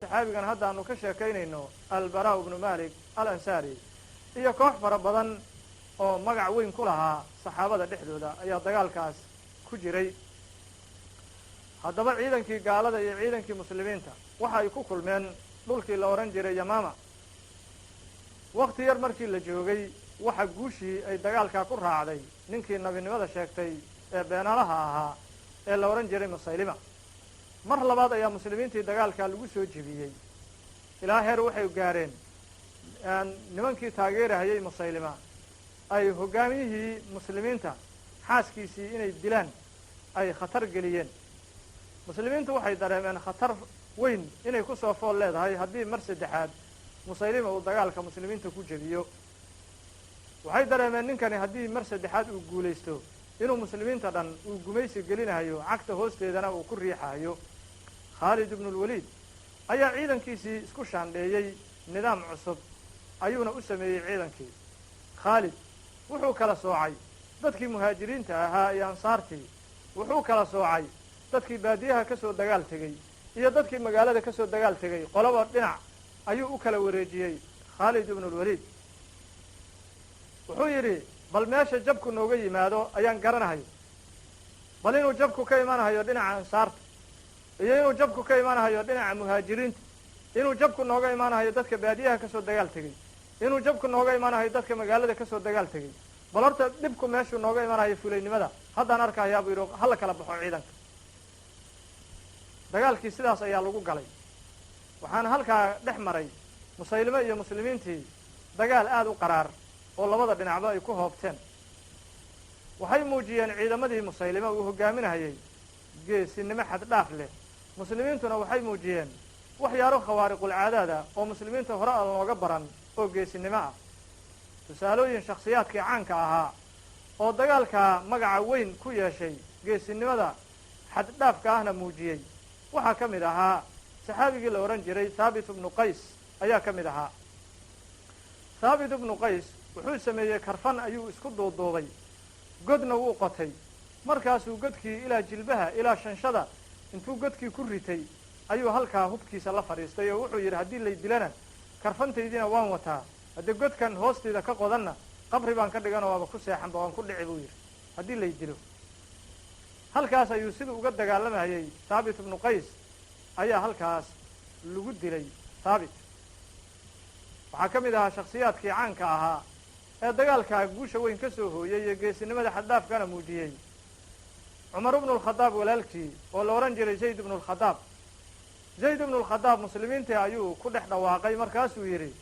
saxaabigan hadda aanu ka sheekaynayno albaraa ibnu malik al-ansari iyo koox fara badan oo magac weyn ku lahaa saxaabada dhexdooda ayaa dagaalkaas ku jiray. haddaba ciidankii gaalada iyo ciidankii muslimiinta waxa ay ku kulmeen dhulkii la odhan jiray yamaama. wakti yar markii la joogay waxa guushii ay dagaalkaa ku raacday ninkii nabinimada sheegtay ee beenalaha ahaa ee la odhan jiray musaylima. mar labaad ayaa muslimiintii dagaalkaa lagu soo jebiyey ilaa heer waxay gaareen nimankii taageerahayay musaylima ay hoggaamiyihii muslimiinta xaaskiisii inay dilaan ay khatar geliyeen. muslimiintu waxay dareemeen khatar weyn inay ku soo fool leedahay haddii mar saddexaad musaylima uu dagaalka muslimiinta ku jebiyo. waxay dareemeen ninkani haddii mar saddexaad uu guulaysto inuu muslimiinta dhan uu gumaysi gelinayo, cagta hoosteedana uu ku riixayo. khaalid ibnulwaliid ayaa ciidankiisii isku shaandheeyey nidaam cusub ayuuna u sameeyey ciidankii. khaalid wuxuu kala soocay dadkii muhaajiriinta ahaa iyo ansaartii, wuxuu kala soocay dadkii baadiyaha ka soo dagaal tegey iyo dadkii magaalada ka soo dagaal tegey. qolaba dhinac ayuu u kala wareejiyey khaalid ibnulwaliid. wuxuu yidhi bal meesha jabku nooga yimaado ayaan garanahay, bal inuu jabku ka imanahayo dhinaca ansaarta iyo inuu jabku ka imanahayo dhinaca muhaajiriinta, inuu jabku nooga imanahayo dadka baadiyaha ka soo dagaal tegey, inuu jabku nooga imanahayo dadka magaalada ka soo dagaal tegey. bal horta dhibku meeshuu nooga imanahayo fulaynimada haddaan arkahayaa buu yidhi hala kala baxo ciidanka. dagaalkii sidaas ayaa lagu galay. waxaana halkaa dhex maray musaylime iyo muslimiintii dagaal aada u qaraar oo labada dhinacba ay ku hoobteen. waxay muujiyeen ciidamadii musaylime uu hogaaminahayey geesinimo xad dhaaf leh. muslimiintuna waxay muujiyeen waxyaalo khawaariqulcaadaada oo muslimiinta hore aan looga baran oo geesinimo ah. tusaalooyin shakhsiyaadkii caanka ahaa oo dagaalkaa magaca weyn ku yeeshay geesinimada xad dhaafka ahna muujiyey waxaa ka mid ahaa saxaabigii la odhan jiray thaabit ibnu qays ayaa ka mid ahaa. thaabit ibnu qays wuxuu sameeyey karfan ayuu isku duuduubay, godna wuu qotay. markaasuu godkii ilaa jilbaha ilaa shanshada intuu godkii ku ritay ayuu halkaa hubkiisa la fadhiistay oo wuxuu yidhi haddii lay dilana karfantaydiina waan wataa, haddii godkan hoostayda ka qodanna qabri baan ka dhiganoo waaba ku seexanba waan ku dhici buu yidhi haddii lay dilo. halkaas ayuu siduu uga dagaalamayey thaabit ibnu qays ayaa halkaas lagu dilay thaabit. waxaa ka mid ahaa shakhsiyaadkii caanka ahaa ee dagaalkaa guusha weyn ka soo hooyey iyo geesinimada xaddhaafkana muujiyey cumar ibnu lkhadaab walaalkii oo la odhan jiray zayd ibnu lkhadaab. zayd ibnu lkhadaab muslimiintii ayuu ku dhex dhawaaqay. markaasuu yidhi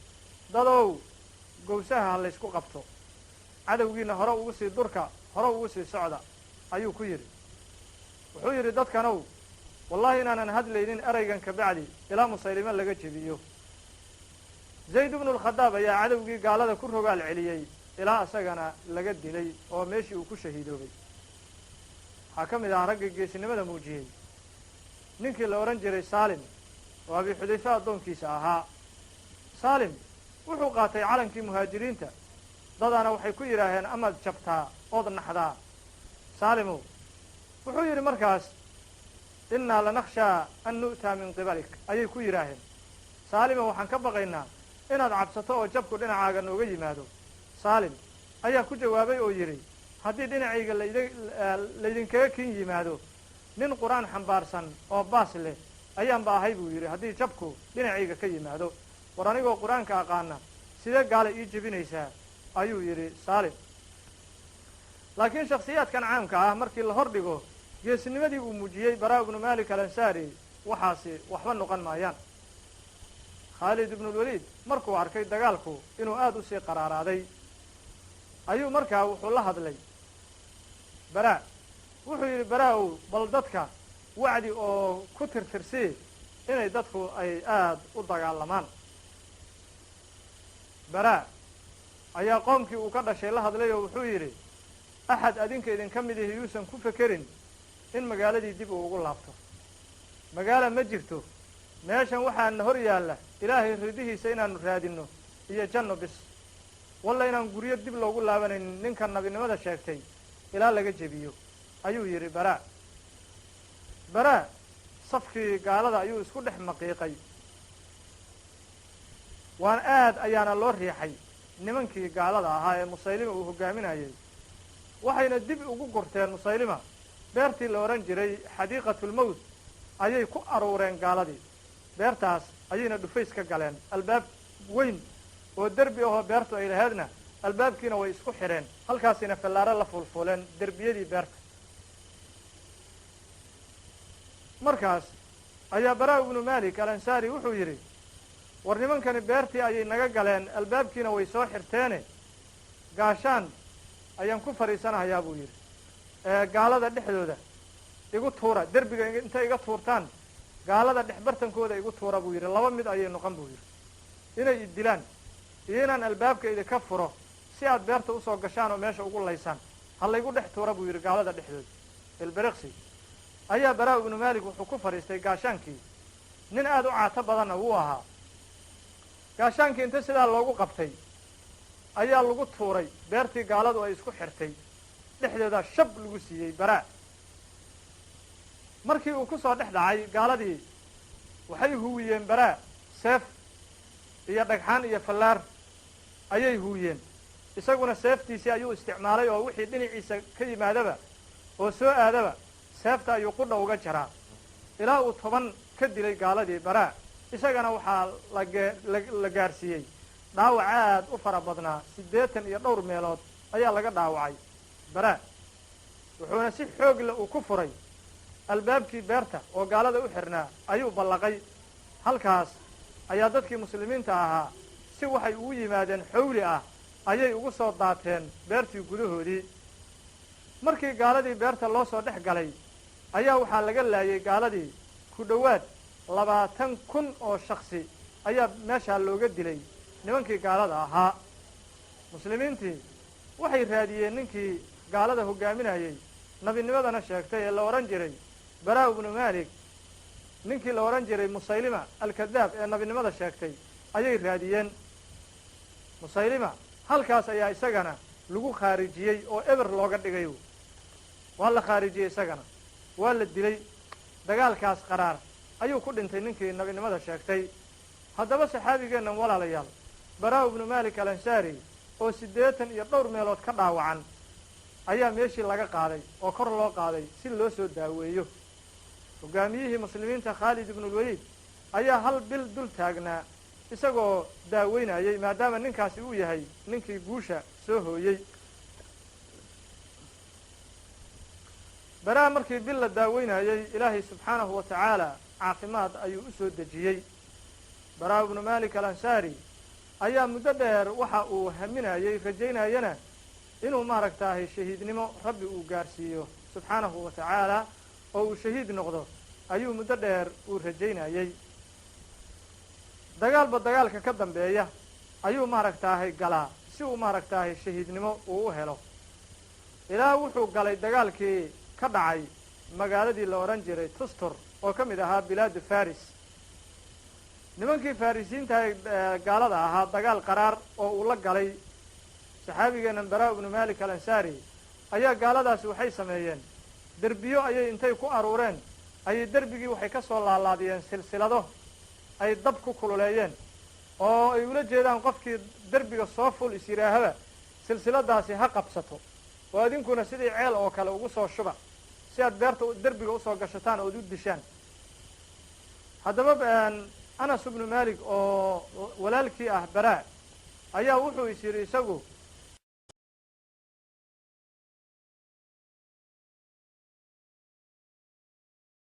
dadow gowsaha ha laysku qabto, cadowgiina hore ugu sii durka, hore ugu sii socda ayuu ku yidhi. wuxuu yidhi dadkanow wallahi inaanan hadlaynin eraygan ka bacdi ilaa musaylime laga jebiyo. zayd ibnu lkhadaab ayaa cadowgii gaalada ku rogaal celiyey ilaa isagana laga dilay oo meeshii uu ku shahiidoobay. waxaa ka mid ahaa raggii geesinimada muujiyey ninkii la odhan jiray saalim oo abi xudayfe addoonkiisa ahaa. saalim wuxuu qaatay calankii muhaajiriinta. dadaana waxay ku yidhaaheen amaad jabtaa ood naxdaa. saalimow wuxuu yidhi markaas innaa lanakhshaa an nu'taa min qibalik ayay ku yidhaaheen. saalimo waxaan ka baqaynaa inaad cabsato oo jabku dhinacaaga nooga yimaado. saalim ayaa ku jawaabay oo yidhi haddii dhinacayga laydinkaga kin yimaado nin qur-aan xambaarsan oo baas leh ayaanba ahay buu yidhi haddii jabku dhinacayga ka yimaado. war anigoo qur-aanka aqaana sidee gaala ii jebinaysaa ayuu yidhi saalim. laakiin shakhsiyaadkan caamka ah markii la hor dhigo geesinimadii uu muujiyey baraa ibnu malik alansaari waxaasi waxba noqon maayaan. khaalid ibnulwaliid markuu arkay dagaalku inuu aada u sii qaraaraaday ayuu markaa wuxuu la hadlay baraa. wuxuu yidhi baraa-ow bal dadka wacdi oo ku tirtirsii inay dadku ay aada u dagaalamaan. baraa ayaa qoomkii uu ka dhashay la hadlay oo wuxuu yidhi axad adinka idinka mid ihi yuusan ku fekerin in magaaladii dib uu ugu laabto. magaala ma jirto, meeshan waxaana hor yaalla ilaahay ridihiisa inaanu raadinno iyo janno bis. walla inaan guryo dib loogu laabanaynin ninka nabinimada sheegtay ilaa laga jebiyo ayuu yidhi baraa. baraa safkii gaalada ayuu isku dhex maqiiqay waan aad ayaana loo riixay nimankii gaalada ahaa ee musaylima uu hogaaminayay waxayna dib ugu gurteen musaylima beertii la odhan jiray xadiiqatulmowt ayay ku aruureen gaaladii beertaas ayayna dhufays ka galeen albaab weyn oo derbi ahoo beertu ay laheedna albaabkiina way isku xidheen halkaasina fallaaro la fulfuleen derbiyadii beerta markaas ayaa baraa ibnu malik alansaari wuxuu yidhi war nimankani beertii ayay naga galeen albaabkiina way soo xirteene gaashaan ayaan ku fadhiisanahayaa buu yidhi gaalada dhexdooda igu tuura derbiga intay iga tuurtaan gaalada dhex bartankooda igu tuura buu yidhi laba mid ayay noqon buu yidhi inay idilaan iyo inaan albaabka idinka furo si aad beerta usoo gashaan oo meesha ugu laysaan ha laygu dhex tuura buu yidhi gaalada dhexdooda ilbiriqsi ayaa baraa ibnu malik wuxuu ku fadhiistay gaashaankii nin aad u caato badanna wuu ahaa gaashaankii inta sidaa loogu qabtay ayaa lagu tuuray beertii gaaladu ay isku xirtay dhexdooda shab lagu siiyey baraa markii uu ku soo dhex dhacay gaaladii waxay huwiyeen baraa seef iyo dhagxaan iyo fallaar ayay huwiyeen isaguna seeftiisii ayuu isticmaalay oo wixii dhinaciisa ka yimaadaba oo soo aadaba seefta ayuu qudha uga jaraa ilaa uu 10 ka dilay gaaladii baraa isagana waxaa la gaarsiiyey dhaawac aad u fara badnaa 80 iyo dhowr meelood ayaa laga dhaawacay baraa wuxuuna si xoog leh uu ku furay albaabkii beerta oo gaalada u xirnaa ayuu ballaqay halkaas ayaa dadkii muslimiinta ahaa si waxay ugu yimaadeen xawli ah ayay ugu soo daateen beertii gudahoodii markii gaaladii beerta loo soo dhex galay ayaa waxaa laga laayay gaaladii ku dhowaad 20,000 oo shaksi ayaa meeshaa looga dilay nimankii gaalada ahaa muslimiintii waxay raadiyeen ninkii gaalada hogaaminayay nabinimadana sheegtay ee la odhan jiray baraa ibnu malik ninkii la odhan jiray musaylima alkadaab ee nabinimada sheegtay ayay raadiyeen musaylima halkaas ayaa isagana lagu khaarijiyey oo eber looga dhigay waa la khaarijiyey isagana waa la dilay dagaalkaas qaraar ayuu ku dhintay ninkii nabinimada sheegtay haddaba saxaabigeennan walaalayaal baraa ibnu malik alansaari oo 80 iyo dhowr meelood ka dhaawacan ayaa meeshii laga qaaday oo kor loo qaaday si loo soo daaweeyo hogaamiyihii muslimiinta khaalid ibnulwaliid ayaa hal bil dul taagnaa isagoo daaweynayay maadaama ninkaasi uu yahay ninkii guusha soo hooyey baraa markii bil la daaweynayay ilaahay subxaanahu wa tacaala caafimaad ayuu u soo dejiyey baraa ibnu malik alansaari ayaa muddo dheer waxa uu haminayey rajaynayana inuu maaragtaahay shahiidnimo rabbi uu gaarsiiyo subxaanahu wa tacaala oo uu shahiid noqdo ayuu muddo dheer uu rajaynayey dagaalba dagaalka ka dambeeya ayuu maaragtaahay galaa si uu maaragtaahay shahiidnimo uu u helo ilaa wuxuu galay dagaalkii ka dhacay magaaladii la odhan jiray tustur oo ka mid ahaa bilaadu faris nimankii farisiinta gaalada ahaa dagaal qaraar oo uu la galay saxaabigeennan baraa ibnu malik alansaari ayaa gaaladaasi waxay sameeyeen derbiyo ayay intay ku aruureen ayay derbigii waxay ka soo laalaadiyeen silsilado ay dab ku kululeeyeen oo ay ula jeedaan qofkii derbiga soo ful is yidhaahaba silsiladaasi ha qabsato oo adinkuna sidii ceel oo kale ugu soo shuba si aad beerta derbiga usoo gashataan ood u dishaan haddaba anas ibnu malik oo walaalkii ah baraa ayaa wuxuu is yidhi isagu